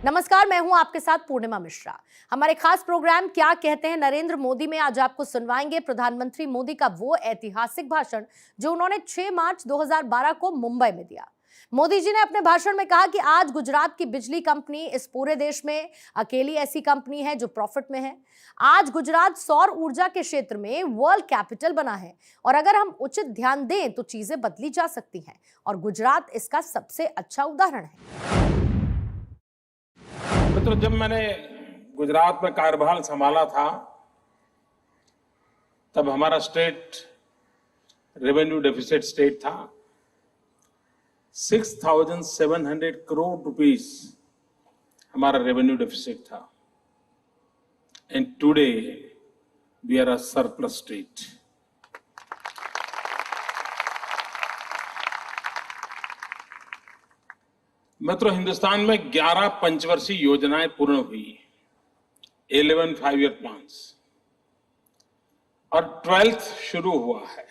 नमस्कार, मैं हूं आपके साथ पूर्णिमा मिश्रा। हमारे खास प्रोग्राम क्या कहते हैं नरेंद्र मोदी में आज आपको सुनवाएंगे प्रधानमंत्री मोदी का वो ऐतिहासिक भाषण जो उन्होंने 6 मार्च 2012 को मुंबई में दिया। मोदी जी ने अपने भाषण में कहा कि आज गुजरात की बिजली कंपनी इस पूरे देश में अकेली ऐसी कंपनी है जो प्रॉफिट में है। आज गुजरात सौर ऊर्जा के क्षेत्र में वर्ल्ड कैपिटल बना है और अगर हम उचित ध्यान दें तो चीजें बदली जा सकती हैं और गुजरात इसका सबसे अच्छा उदाहरण है। तो जब मैंने गुजरात में कार्यभार संभाला था तब हमारा स्टेट रेवेन्यू डेफिसिट स्टेट था। 6,700 करोड़ रुपीस हमारा रेवेन्यू डेफिसिट था and today we are a surplus state. मित्रों, हिंदुस्तान में 11 पंचवर्षीय योजनाएं पूर्ण हुई, 11 5-year प्लान्स और 12th शुरू हुआ है।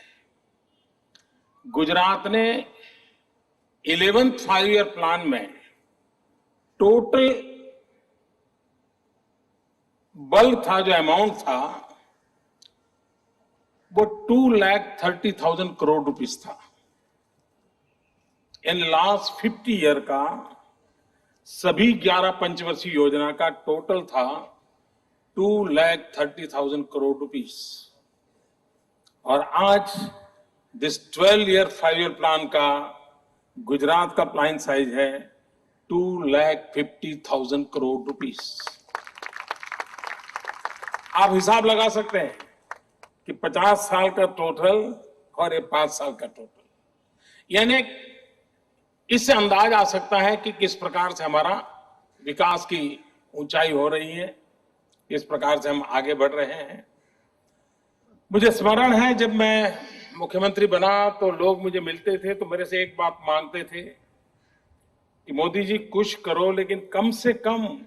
गुजरात ने 11th 5-year प्लान में टोटल बल्क था, जो अमाउंट था वो 2,30,000 करोड़ रुपीस था। इन लास्ट 50 ईयर का सभी 11 पंचवर्षीय योजना का टोटल था 2,30,000 करोड़ रुपीस और आज दिस 12-year 5-year प्लान का गुजरात का प्लान साइज है 2,50,000 करोड़ रुपीस। आप हिसाब लगा सकते हैं कि 50 साल का टोटल और ये 5 साल का टोटल, यानी इससे अंदाज आ सकता है कि किस प्रकार से हमारा विकास की ऊंचाई हो रही है, किस प्रकार से हम आगे बढ़ रहे हैं। मुझे स्मरण है जब मैं मुख्यमंत्री बना तो लोग मुझे मिलते थे तो मेरे से एक बात मांगते थे कि मोदी जी कुछ करो लेकिन कम से कम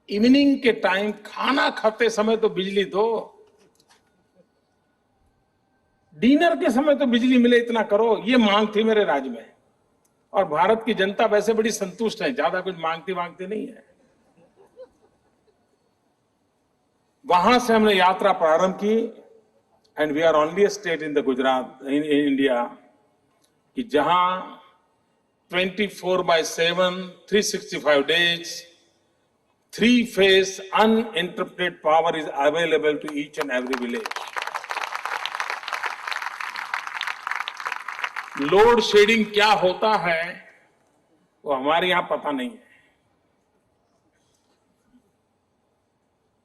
इवनिंग के टाइम खाना खाते समय तो बिजली दो, डिनर के समय तो बिजली मिले, इतना करो। ये मांग थी मेरे राज्य में और भारत की जनता वैसे बड़ी संतुष्ट है, ज्यादा कुछ मांगती नहीं है। वहां से हमने यात्रा प्रारंभ की and we are only a state in the Gujarat in India कि जहां 24/7 365 days 3-phase uninterrupted power is available to each and every village. Load shedding क्या होता है वो हमारे यहां पता नहीं है।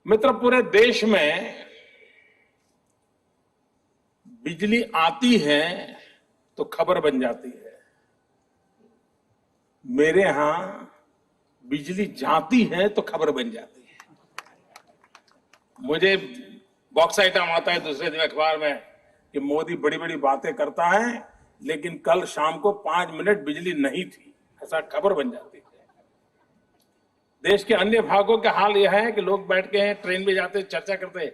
मित्र, पूरे देश में बिजली आती है तो खबर बन जाती है। मेरे यहां बिजली जाती है तो खबर बन जाती है। मुझे बॉक्स आइटम आता है दूसरे दिन अखबार में कि मोदी बड़ी बड़ी बातें करता है लेकिन कल शाम को 5 मिनट बिजली नहीं थी, ऐसा खबर बन जाती है। देश के अन्य भागों का हाल यह है कि लोग बैठ के हैं ट्रेन में जाते चर्चा करते,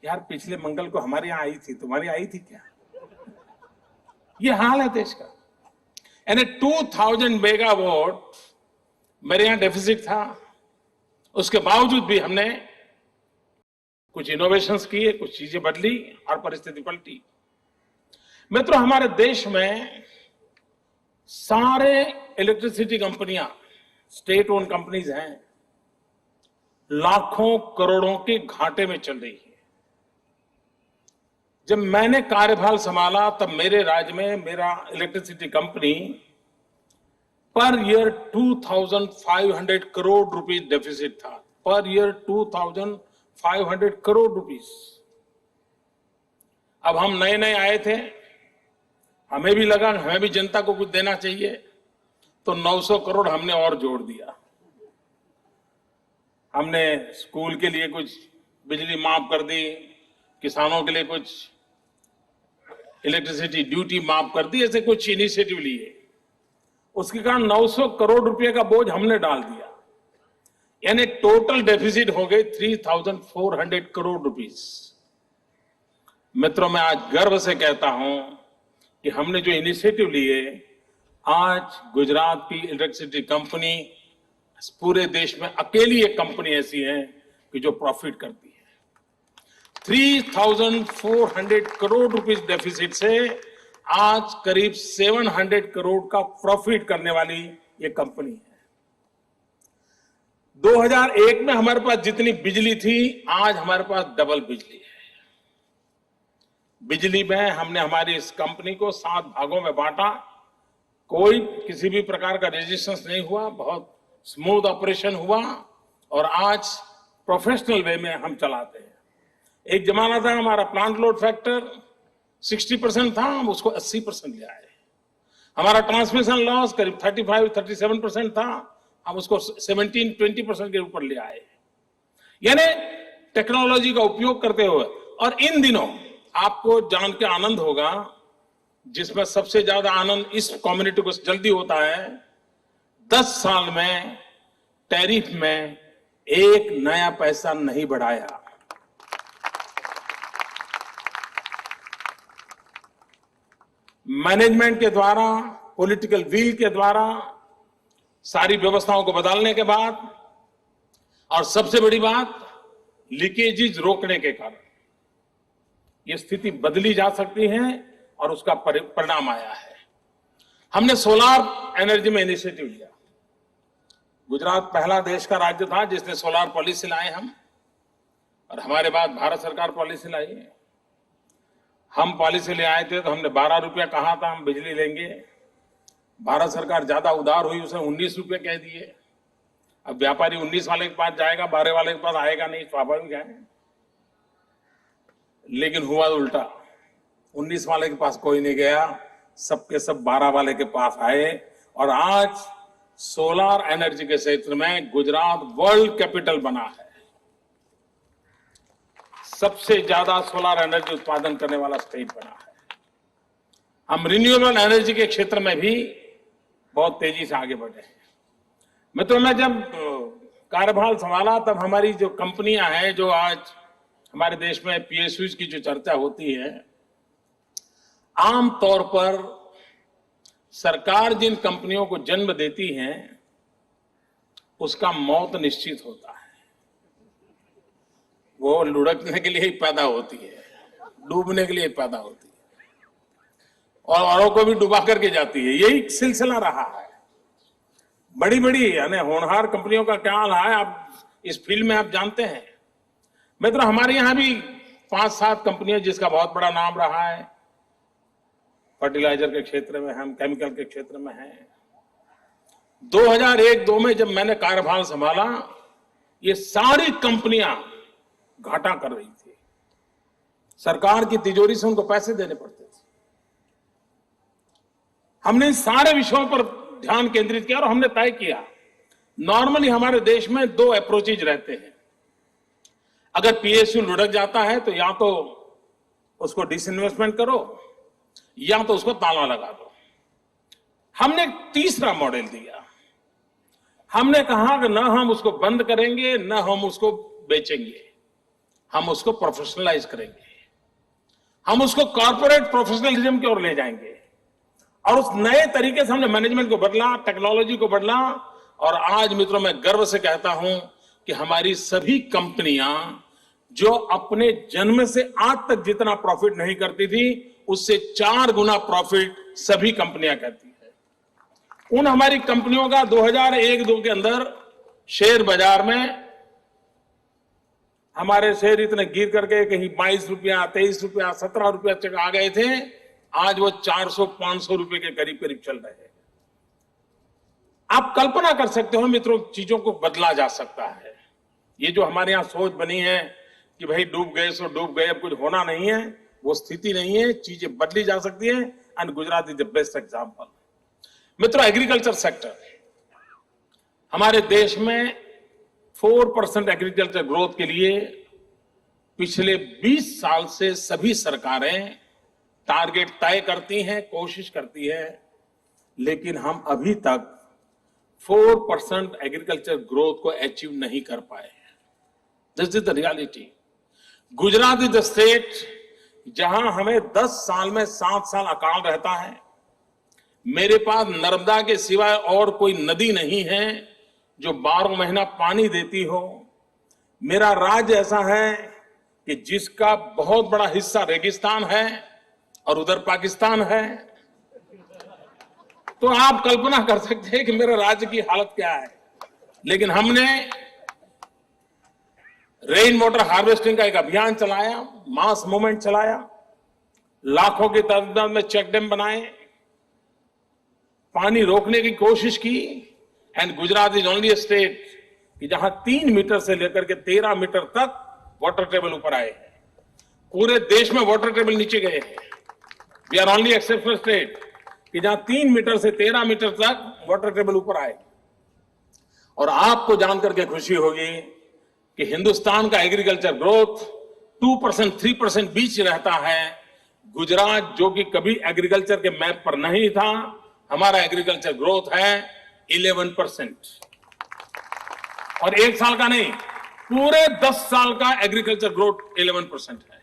यार पिछले मंगल को हमारे यहां आई थी, तुम्हारे आई थी क्या? ये हाल है देश का। यानी 2000 मेगावाट मेरे यहां डेफिसिट था, उसके बावजूद भी हमने कुछ इनोवेशंस किए, कुछ चीजें बदली और परिस्थिति पलटी। मित्रों, हमारे देश में सारे इलेक्ट्रिसिटी कंपनियां स्टेट ओन कंपनीज हैं, लाखों करोड़ों के घाटे में चल रही है। जब मैंने कार्यभार संभाला तब मेरे राज्य में मेरा electricity company per year 2,500 crore rupees deficit था। Per year 2,500 crore rupees. अब हम नए नए आए थे, हमें भी लगा हमें भी जनता को कुछ देना चाहिए, तो 900 करोड़ हमने और जोड़ दिया। हमने स्कूल के लिए कुछ बिजली माफ कर दी, किसानों के लिए कुछ इलेक्ट्रिसिटी ड्यूटी माफ कर दी, ऐसे कुछ इनिशिएटिव लिए। उसके कारण 900 करोड़ रुपए का बोझ हमने डाल दिया, यानी टोटल डेफिसिट हो गए 3,400 करोड़ रुपीस। मित्रों, मैं आज गर्व से कहता हूं कि हमने जो इनिशिएटिव लिए, आज गुजरात की इलेक्ट्रिसिटी कंपनी पूरे देश में अकेली एक कंपनी ऐसी है कि जो प्रॉफिट करती है। 3,400 करोड़ रुपीस डेफिसिट से आज करीब 700 करोड़ का प्रॉफिट करने वाली ये कंपनी है। 2001 में हमारे पास जितनी बिजली थी, आज हमारे पास डबल बिजली है। बिजली में हमने हमारी इस कंपनी को 7 भागों में बांटा। कोई किसी भी प्रकार का रेजिस्टेंस नहीं हुआ, बहुत स्मूथ ऑपरेशन हुआ और आज प्रोफेशनल वे में हम चलाते हैं। एक जमाना था हमारा प्लांट लोड फैक्टर 60% था, हम उसको 80% ले आए। हमारा ट्रांसमिशन लॉस करीब 35-37% था, हम उसको 17-20% के ऊपर ले आए। यानी टेक्नोलॉजी का उपयोग करते हुए। और इन दिनों आपको जान के आनंद होगा, जिसमें सबसे ज्यादा आनंद इस कम्युनिटी को जल्दी होता है, 10 साल में टैरिफ में एक नया पैसा नहीं बढ़ाया। मैनेजमेंट के द्वारा, पॉलिटिकल विल के द्वारा सारी व्यवस्थाओं को बदलने के बाद और सबसे बड़ी बात लीकेजेस रोकने के कारण ये स्थिति बदली जा सकती है और उसका परिणाम आया है। हमने सोलार एनर्जी में इनिशिएटिव लिया। गुजरात पहला देश का राज्य था जिसने सोलार पॉलिसी लाए हम, और हमारे बाद भारत सरकार पॉलिसी लाई है। हम पॉलिसी ले आए थे तो हमने 12 रुपया कहा था हम बिजली लेंगे। भारत सरकार ज्यादा उदार हुई, उसने 19 रुपये कह दिए। अब व्यापारी 19 वाले के पास जाएगा, 12 वाले के पास आएगा नहीं, स्वाभाविक है। लेकिन हुआ उल्टा, 19 वाले के पास कोई नहीं गया, सबके सब 12 वाले के पास आए। और आज सोलार एनर्जी के क्षेत्र में गुजरात वर्ल्ड कैपिटल बना है। सबसे ज्यादा सोलार एनर्जी उत्पादन करने वाला स्टेट बना है। हम रिन्यूएबल एनर्जी के क्षेत्र में भी बहुत तेजी से आगे बढ़े हैं। मित्रों, मैं जब कार्यभार संभाला तब हमारी जो कंपनियां हैं, जो आज हमारे देश में पीएसयूज की जो चर्चा होती है, आमतौर पर सरकार जिन कंपनियों को जन्म देती है उसका मौत निश्चित होता है। वो लुढ़कने के लिए ही पैदा होती है, डूबने के लिए पैदा होती है और औरों को भी डुबा करके जाती है। यही सिलसिला रहा है। बड़ी बड़ी यानी होनहार कंपनियों का क्या हाल है, आप इस फील्ड में आप जानते हैं। मित्रों, हमारे यहां भी 5-7 कंपनियां जिसका बहुत बड़ा नाम रहा है, फर्टिलाइजर के क्षेत्र में हम, केमिकल के क्षेत्र में हैं। 2001-2 में जब मैंने कार्यभार संभाला, ये सारी कंपनियां घाटा कर रही थी। सरकार की तिजोरी से उनको पैसे देने पड़ते थे। हमने इन सारे विषयों पर ध्यान केंद्रित किया और हमने तय किया, नॉर्मली हमारे देश में 2 अप्रोचेज रहते हैं। अगर पीएसयू लुढ़क जाता है तो या तो उसको डिसइन्वेस्टमेंट करो या तो उसको ताला लगा दो। हमने एक तीसरा मॉडल दिया। हमने कहा कि न हम उसको बंद करेंगे, न हम उसको बेचेंगे, हम उसको प्रोफेशनलाइज करेंगे, हम उसको कॉर्पोरेट प्रोफेशनलिज्म की ओर ले जाएंगे। और उस नए तरीके से हमने मैनेजमेंट को बदला, टेक्नोलॉजी को बदला। और आज मित्रों, मैं गर्व से कहता हूं कि हमारी सभी कंपनियां जो अपने जन्म से आज तक जितना प्रॉफिट नहीं करती थी, उससे 4 गुना प्रॉफिट सभी कंपनियां करती है। उन हमारी कंपनियों का 2001-2 के अंदर शेयर बाजार में हमारे शेयर इतने गिर करके कहीं 22 रुपया, 23 रुपया, 17 रुपया तक आ गए थे। आज वो 400-500 रुपए के करीब करीब चल रहे हैं। आप कल्पना कर सकते हो मित्रों, चीजों को बदला जा सकता है। ये जो हमारे यहां सोच बनी है कि भाई डूब गए सो डूब गए, अब कुछ होना नहीं है, वो स्थिति नहीं है। चीजें बदली जा सकती है। And Gujarat is the best example. मित्रों, एग्रीकल्चर सेक्टर हमारे देश में 4% एग्रीकल्चर ग्रोथ के लिए पिछले 20 साल से सभी सरकारें टारगेट तय करती हैं, कोशिश करती है, लेकिन हम अभी तक 4% एग्रीकल्चर ग्रोथ को अचीव नहीं कर पाए। This is the reality. Gujarat is the state जहां हमें 10 साल में 7 साल अकाल रहता है। मेरे पास नर्मदा के सिवाय और कोई नदी नहीं है जो 12 महीना पानी देती हो। मेरा राज्य ऐसा है कि जिसका बहुत बड़ा हिस्सा रेगिस्तान है और उधर पाकिस्तान है। तो आप कल्पना कर सकते हैं कि मेरे राज्य की हालत क्या है। लेकिन हमने रेन वाटर हार्वेस्टिंग का एक अभियान चलाया, मास मूवमेंट चलाया, लाखों की तादाद में चेक डैम बनाए, पानी रोकने की कोशिश की। And Gujarat is only state कि जहां 3 मीटर से लेकर के 13 मीटर तक वाटर टेबल ऊपर आए हैं। पूरे देश में वाटर टेबल नीचे गए हैं। We are only exceptional state कि जहां 3 मीटर से 13 मीटर तक वाटर टेबल ऊपर आए। और आपको जानकर के खुशी होगी कि हिंदुस्तान का एग्रीकल्चर ग्रोथ 2%, 3% बीच रहता है। गुजरात जो कि कभी एग्रीकल्चर के मैप पर नहीं था, हमारा एग्रीकल्चर ग्रोथ है 11%। और एक साल का नहीं, पूरे 10 साल का एग्रीकल्चर ग्रोथ 11% है।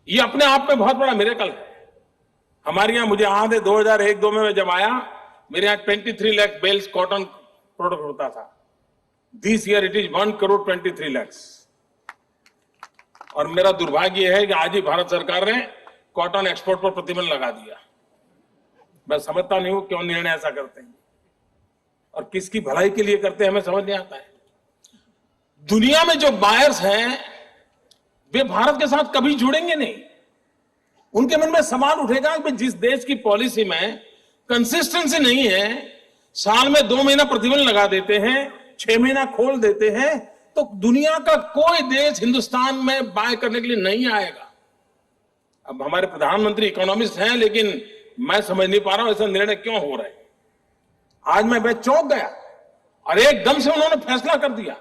ये अपने आप में बहुत बड़ा मिरेकल है। हमारे यहां, मुझे याद है 2001-2 में जब आया, मेरे यहां 23 लाख बेल्स कॉटन प्रोडक्ट होता था। This year it is 1,23 lakh. और मेरा दुर्भाग्य है कि आज ही भारत सरकार ने कॉटन एक्सपोर्ट पर प्रतिबंध लगा दिया। मैं समझता नहीं हूं क्यों निर्णय ऐसा करते हैं और किसकी भलाई के लिए करते हैं, हमें समझ नहीं आता है। दुनिया में जो बायर्स हैं वे भारत के साथ कभी जुड़ेंगे नहीं। उनके मन में सवाल उठेगा कि जिस देश की पॉलिसी में कंसिस्टेंसी नहीं है, साल में 2 महीना प्रतिबंध लगा देते हैं, 6 महीना खोल देते हैं, तो दुनिया का कोई देश हिंदुस्तान में बाय करने के लिए नहीं आएगा। अब हमारे प्रधानमंत्री इकोनॉमिस्ट हैं, लेकिन मैं समझ नहीं पा रहा हूं ऐसा निर्णय क्यों हो रहा है। आज मैं चौंक गया और एकदम से उन्होंने फैसला कर दिया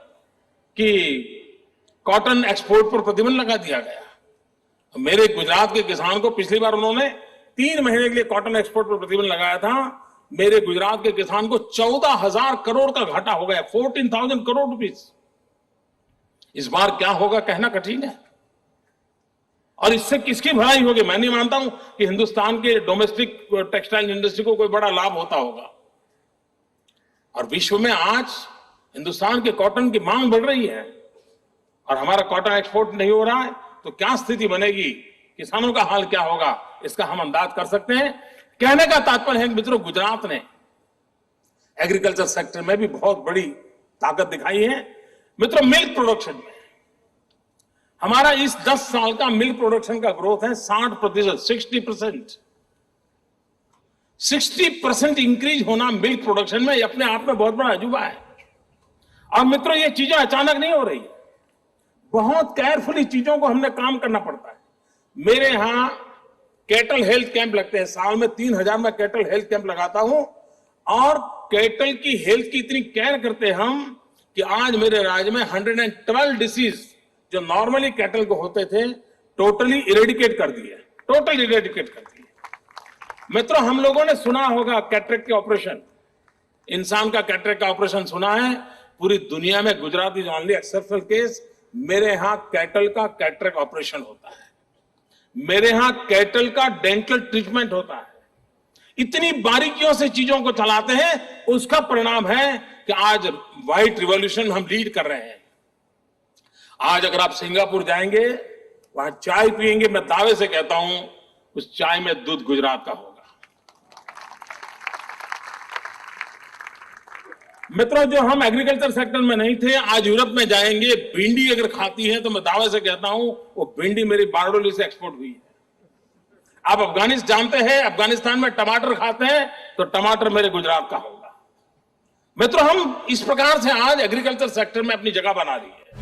कि कॉटन एक्सपोर्ट पर प्रतिबंध लगा दिया गया। मेरे गुजरात के किसान को पिछली बार उन्होंने 3 महीने के लिए कॉटन एक्सपोर्ट पर प्रतिबंध लगाया था। मेरे गुजरात के किसान को 14,000 करोड़ का घाटा हो गया, 14,000 करोड़ रुपीस। इस बार क्या होगा कहना कठिन है। और इससे किसकी भलाई होगी? मैं नहीं मानता हूं कि हिंदुस्तान के डोमेस्टिक टेक्सटाइल इंडस्ट्री को कोई बड़ा लाभ होता होगा। और विश्व में आज हिंदुस्तान के कॉटन की मांग बढ़ रही है और हमारा कॉटन एक्सपोर्ट नहीं हो रहा है, तो क्या स्थिति बनेगी, किसानों का हाल क्या होगा, इसका हम अंदाज कर सकते हैं। कहने का तात्पर्य है कि मित्रों, गुजरात ने एग्रीकल्चर सेक्टर में भी बहुत बड़ी ताकत दिखाई है। मित्रों, मिल्क प्रोडक्शन में हमारा इस 10 साल का मिल्क प्रोडक्शन का ग्रोथ है 60%, 60%। 60% इंक्रीज होना मिल्क प्रोडक्शन में अपने आप में बहुत बड़ा अजूबा है। और मित्रों, ये चीजें अचानक नहीं हो रही, बहुत केयरफुली चीजों को हमने काम करना पड़ता है। मेरे यहां कैटल हेल्थ कैंप लगते हैं, साल में 3,000 में कैटल हेल्थ कैंप लगाता हूं। और कैटल की हेल्थ की इतनी केयर करते हैं हम कि आज मेरे राज्य में 112 डिसीज जो नॉर्मली कैटल को होते थे, टोटली इरेडिकेट कर दिए, टोटल इरेडिकेट कर दिए। मित्रों, हम लोगों ने सुना होगा कैटरेक्ट के ऑपरेशन, इंसान का कैटरेक्ट का ऑपरेशन सुना है। पूरी दुनिया में Gujarat is only exceptional case. मेरे यहां कैटल का कैटरेक्ट ऑपरेशन होता है, मेरे यहां कैटल का डेंटल ट्रीटमेंट होता है। इतनी बारीकियों से चीजों को चलाते हैं, उसका परिणाम है कि आज व्हाइट रिवॉल्यूशन हम लीड कर रहे हैं। आज अगर आप सिंगापुर जाएंगे, वहां चाय पिएंगे, मैं दावे से कहता हूं उस चाय में दूध गुजरात का होगा। मित्रों, जो हम एग्रीकल्चर सेक्टर में नहीं थे, आज यूरोप में जाएंगे, भिंडी अगर खाती है तो मैं दावे से कहता हूं वो भिंडी मेरी बारडोली से एक्सपोर्ट हुई है। आप अफगानिस्तान जानते हैं, अफगानिस्तान में टमाटर खाते हैं तो टमाटर मेरे गुजरात का होगा। मित्रों, हम इस प्रकार से आज एग्रीकल्चर सेक्टर में अपनी जगह बना ली है।